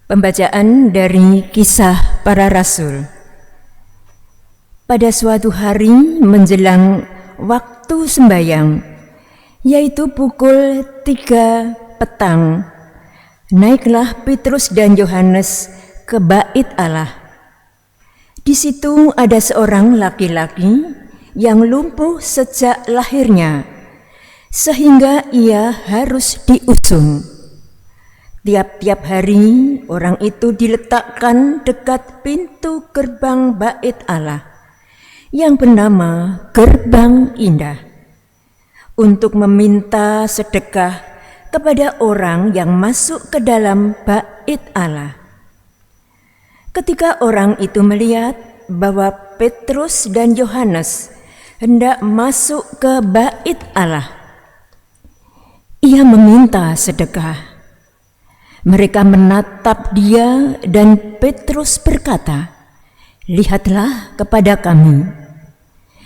Pembacaan dari Kisah Para Rasul. Pada suatu hari menjelang waktu sembahyang, yaitu pukul 3 petang, naiklah Petrus dan Yohanes ke bait Allah. Di situ ada seorang laki-laki yang lumpuh sejak lahirnya, sehingga ia harus diusung. Tiap-tiap hari orang itu diletakkan dekat pintu gerbang bait Allah yang bernama Gerbang Indah untuk meminta sedekah kepada orang yang masuk ke dalam bait Allah. Ketika orang itu melihat bahwa Petrus dan Yohanes hendak masuk ke bait Allah, ia meminta sedekah. Mereka menatap dia dan Petrus berkata, "Lihatlah kepada kami."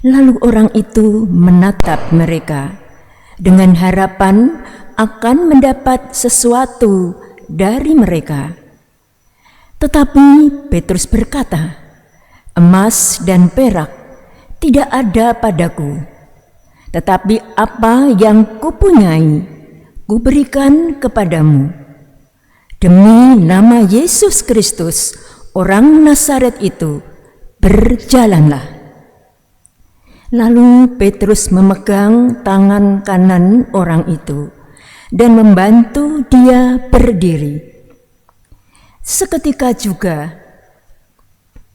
Lalu orang itu menatap mereka dengan harapan akan mendapat sesuatu dari mereka. Tetapi Petrus berkata, "Emas dan perak tidak ada padaku, tetapi apa yang kupunyai, kuberikan kepadamu. Demi nama Yesus Kristus, orang Nazaret itu, berjalanlah." Lalu Petrus memegang tangan kanan orang itu dan membantu dia berdiri. Seketika juga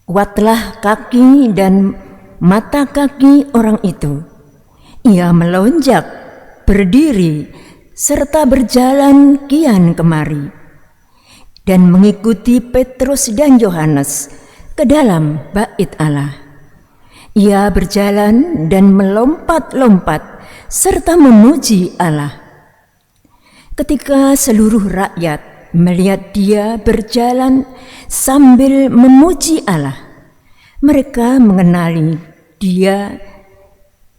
kuatlah kaki dan mata kaki orang itu. Ia melonjak, berdiri, serta berjalan kian kemari dan mengikuti Petrus dan Yohanes ke dalam bait Allah. Ia berjalan dan melompat-lompat serta memuji Allah. Ketika seluruh rakyat melihat dia berjalan sambil memuji Allah, mereka mengenali dia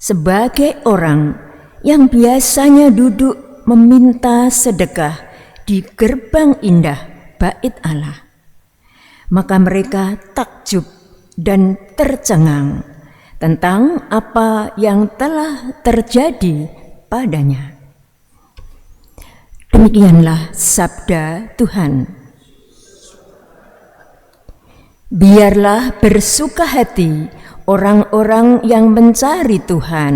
sebagai orang yang biasanya duduk meminta sedekah di Gerbang Indah bait Allah. Maka mereka takjub dan tercengang tentang apa yang telah terjadi padanya. Demikianlah sabda Tuhan. Biarlah bersuka hati orang-orang yang mencari Tuhan.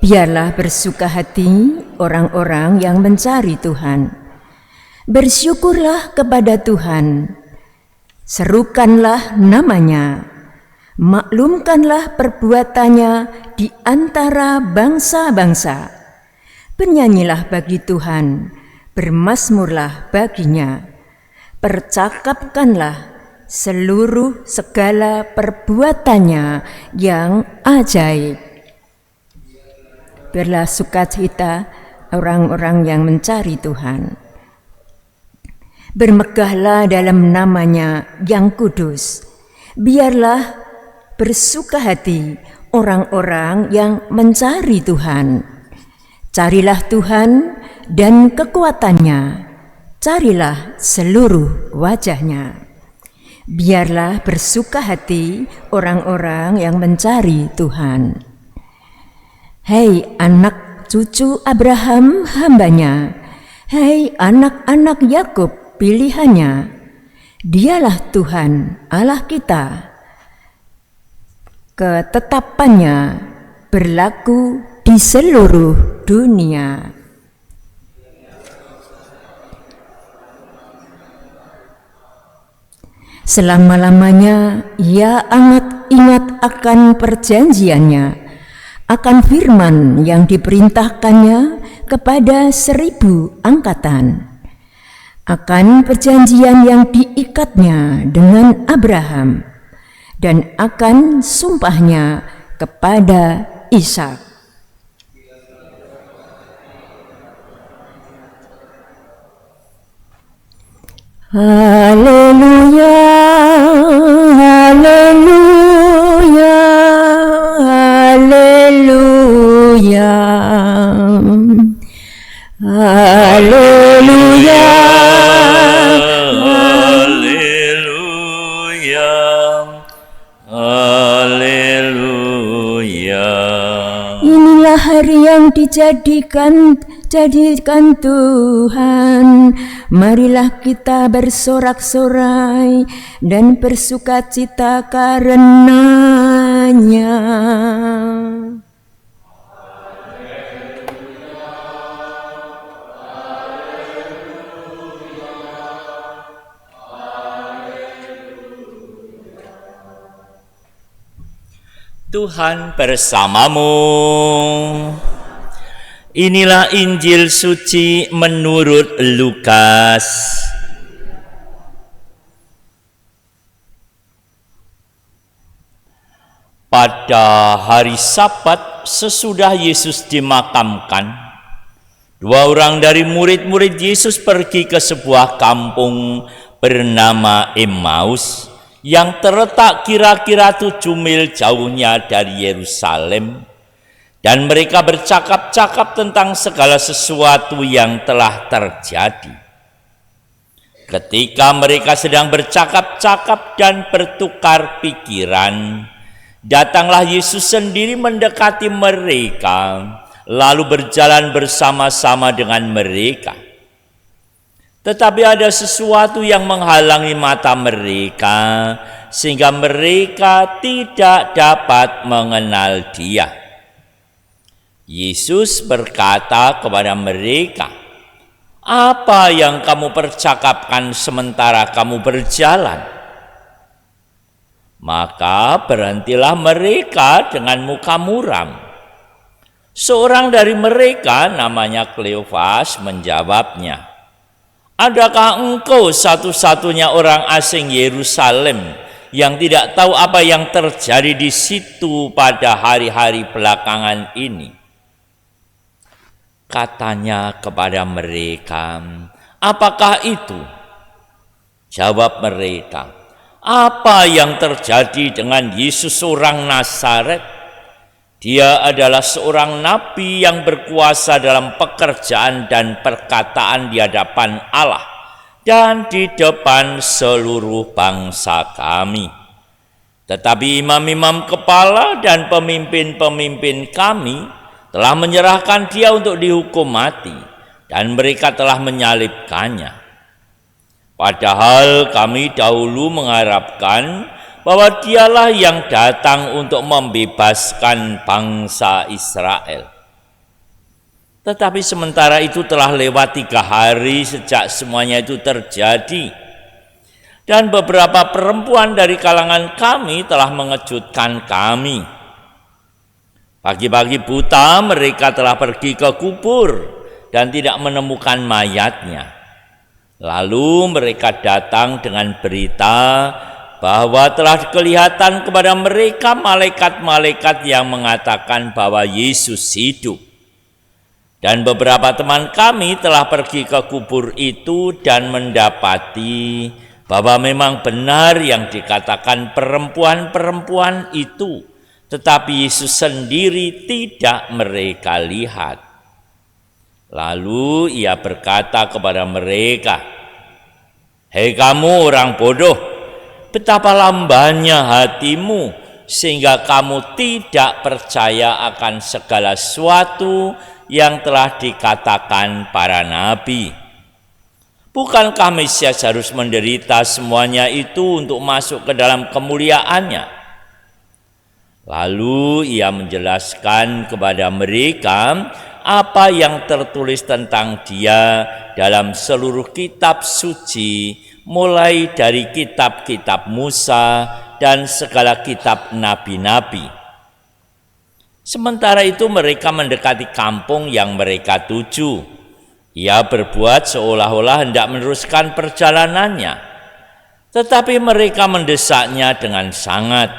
Biarlah bersuka hati orang-orang yang mencari Tuhan. Bersyukurlah kepada Tuhan, serukanlah namanya, maklumkanlah perbuatannya di antara bangsa-bangsa. Bernyanyilah bagi Tuhan, bermazmurlah baginya, percakapkanlah seluruh segala perbuatannya yang ajaib. Biarlah sukacita orang-orang yang mencari Tuhan. Bermegahlah dalam namanya yang kudus. Biarlah bersuka hati orang-orang yang mencari Tuhan. Carilah Tuhan dan kekuatannya. Carilah seluruh wajahnya. Biarlah bersuka hati orang-orang yang mencari Tuhan. Hei anak cucu Abraham hambanya. Hei anak-anak Yakub pilihannya, dialah Tuhan Allah kita. Ketetapannya berlaku di seluruh dunia. Selama-lamanya ia amat ingat akan perjanjiannya, akan firman yang diperintahkannya kepada 1000 angkatan, akan perjanjian yang diikatnya dengan Abraham, dan akan sumpahnya kepada Ishak. Haleluya, haleluya, haleluya, haleluya. hari yang jadikan Tuhan. Marilah kita bersorak-sorai dan bersukacita karenanya. Tuhan bersamamu. Inilah Injil suci menurut Lukas. Pada hari Sabat sesudah Yesus dimakamkan, dua orang dari murid-murid Yesus pergi ke sebuah kampung bernama Emmaus yang terletak kira-kira 7 mil jauhnya dari Yerusalem, dan mereka bercakap-cakap tentang segala sesuatu yang telah terjadi. Ketika mereka sedang bercakap-cakap dan bertukar pikiran, datanglah Yesus sendiri mendekati mereka, lalu berjalan bersama-sama dengan mereka. Tetapi ada sesuatu yang menghalangi mata mereka, sehingga mereka tidak dapat mengenal Dia. Yesus berkata kepada mereka, "Apa yang kamu percakapkan sementara kamu berjalan?" Maka berhentilah mereka dengan muka muram. Seorang dari mereka, namanya Kleofas, menjawabnya, "Adakah engkau satu-satunya orang asing Yerusalem yang tidak tahu apa yang terjadi di situ pada hari-hari belakangan ini?" Katanya kepada mereka, "Apakah itu?" Jawab mereka, "Apa yang terjadi dengan Yesus orang Nazaret? Dia adalah seorang nabi yang berkuasa dalam pekerjaan dan perkataan di hadapan Allah dan di depan seluruh bangsa kami. Tetapi imam-imam kepala dan pemimpin-pemimpin kami telah menyerahkan dia untuk dihukum mati, dan mereka telah menyalibkannya. Padahal kami dahulu mengharapkan bahwa dialah yang datang untuk membebaskan bangsa Israel. Tetapi sementara itu telah lewat 3 hari sejak semuanya itu terjadi, dan beberapa perempuan dari kalangan kami telah mengejutkan kami. Pagi-pagi buta mereka telah pergi ke kubur dan tidak menemukan mayatnya. Lalu mereka datang dengan berita bahwa telah kelihatan kepada mereka malaikat-malaikat yang mengatakan bahwa Yesus hidup. Dan beberapa teman kami telah pergi ke kubur itu dan mendapati bahwa memang benar yang dikatakan perempuan-perempuan itu, tetapi Yesus sendiri tidak mereka lihat. Lalu ia berkata kepada mereka, "Hei kamu orang bodoh, betapa lambannya hatimu sehingga kamu tidak percaya akan segala sesuatu yang telah dikatakan para nabi. Bukankah Mesias harus menderita semuanya itu untuk masuk ke dalam kemuliaannya?" Lalu ia menjelaskan kepada mereka apa yang tertulis tentang dia dalam seluruh kitab suci, mulai dari kitab-kitab Musa dan segala kitab nabi-nabi. Sementara itu mereka mendekati kampung yang mereka tuju. Ia berbuat seolah-olah hendak meneruskan perjalanannya, tetapi mereka mendesaknya dengan sangat.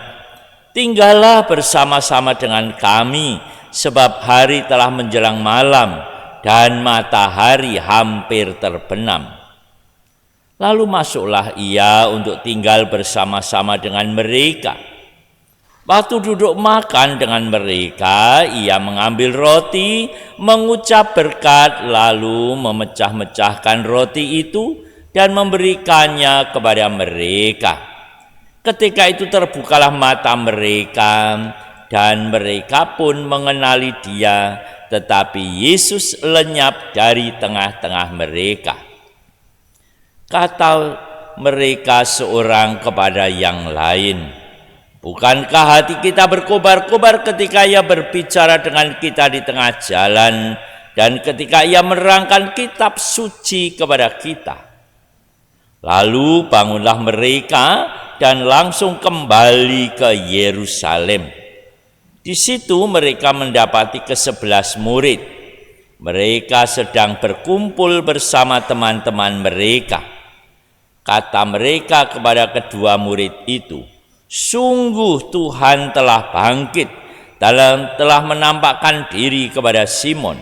"Tinggallah bersama-sama dengan kami, sebab hari telah menjelang malam dan matahari hampir terbenam." Lalu masuklah ia untuk tinggal bersama-sama dengan mereka. Waktu duduk makan dengan mereka, ia mengambil roti, mengucap berkat, lalu memecah-mecahkan roti itu dan memberikannya kepada mereka. Ketika itu terbukalah mata mereka, dan mereka pun mengenali dia tetapi Yesus lenyap dari tengah-tengah mereka. Kata mereka seorang kepada yang lain, "Bukankah hati kita berkobar-kobar ketika Ia berbicara dengan kita di tengah jalan dan ketika Ia menerangkan kitab suci kepada kita?" Lalu bangunlah mereka dan langsung kembali ke Yerusalem. Di situ mereka mendapati ke-11 murid. Mereka sedang berkumpul bersama teman-teman mereka. Kata mereka kepada kedua murid itu, "Sungguh Tuhan telah bangkit dan telah menampakkan diri kepada Simon."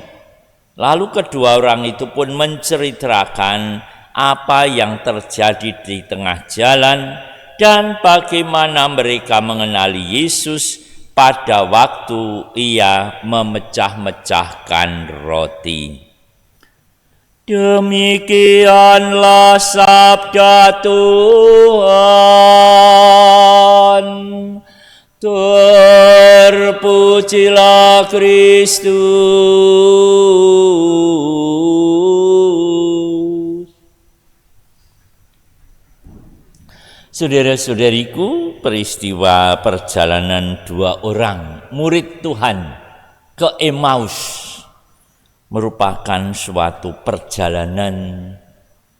Lalu kedua orang itu pun menceritakan apa yang terjadi di tengah jalan dan bagaimana mereka mengenali Yesus pada waktu Ia memecah-mecahkan roti. Demikianlah sabda Tuhan. Terpujilah Kristus. Saudara-saudariku, peristiwa perjalanan dua orang murid Tuhan ke Emmaus merupakan suatu perjalanan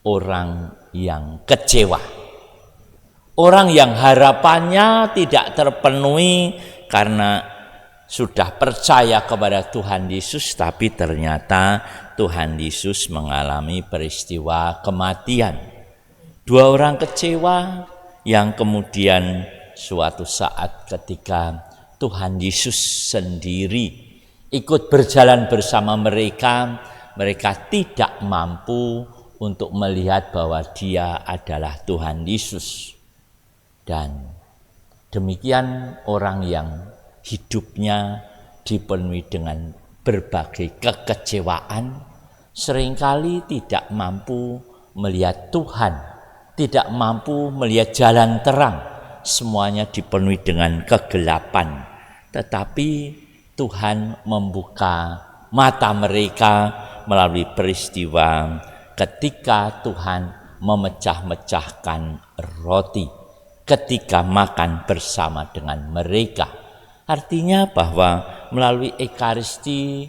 orang yang kecewa. Orang yang harapannya tidak terpenuhi karena sudah percaya kepada Tuhan Yesus, tapi ternyata Tuhan Yesus mengalami peristiwa kematian. Dua orang kecewa yang kemudian suatu saat ketika Tuhan Yesus sendiri ikut berjalan bersama mereka, mereka tidak mampu untuk melihat bahwa Dia adalah Tuhan Yesus. Dan demikian orang yang hidupnya dipenuhi dengan berbagai kekecewaan, seringkali tidak mampu melihat Tuhan, tidak mampu melihat jalan terang, semuanya dipenuhi dengan kegelapan. Tetapi Tuhan membuka mata mereka melalui peristiwa ketika Tuhan memecah-mecahkan roti, ketika makan bersama dengan mereka. Artinya bahwa melalui Ekaristi,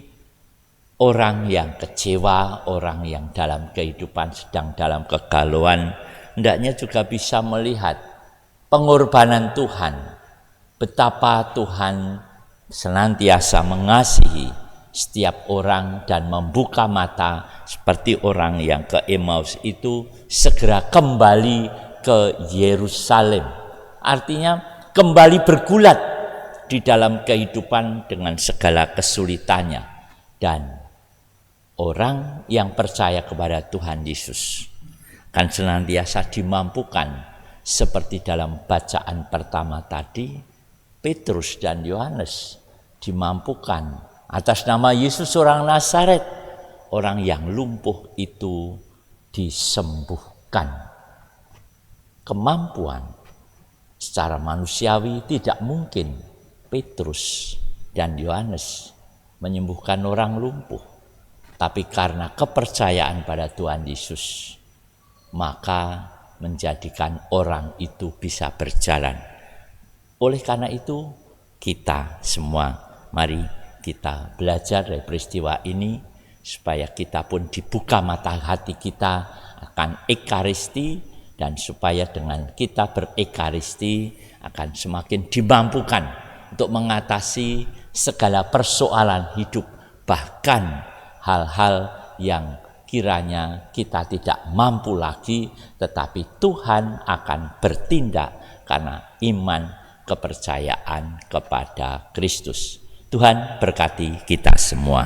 orang yang kecewa, orang yang dalam kehidupan sedang dalam kegalauan, hendaknya juga bisa melihat pengorbanan Tuhan, betapa Tuhan senantiasa mengasihi setiap orang dan membuka mata seperti orang yang ke Emmaus itu segera kembali ke Yerusalem. Artinya kembali bergulat di dalam kehidupan dengan segala kesulitannya. Dan orang yang percaya kepada Tuhan Yesus kan senantiasa dimampukan seperti dalam bacaan pertama tadi, Petrus dan Yohanes dimampukan atas nama Yesus orang Nazaret, orang yang lumpuh itu disembuhkan. Kemampuan secara manusiawi tidak mungkin Petrus dan Yohanes menyembuhkan orang lumpuh, tapi karena kepercayaan pada Tuhan Yesus, maka menjadikan orang itu bisa berjalan. Oleh karena itu, kita semua mari kita belajar dari peristiwa ini supaya kita pun dibuka mata hati kita akan Ekaristi, dan supaya dengan kita berekaristi akan semakin dimampukan untuk mengatasi segala persoalan hidup, bahkan hal-hal yang kiranya kita tidak mampu lagi, tetapi Tuhan akan bertindak karena iman kepercayaan kepada Kristus. Tuhan berkati kita semua.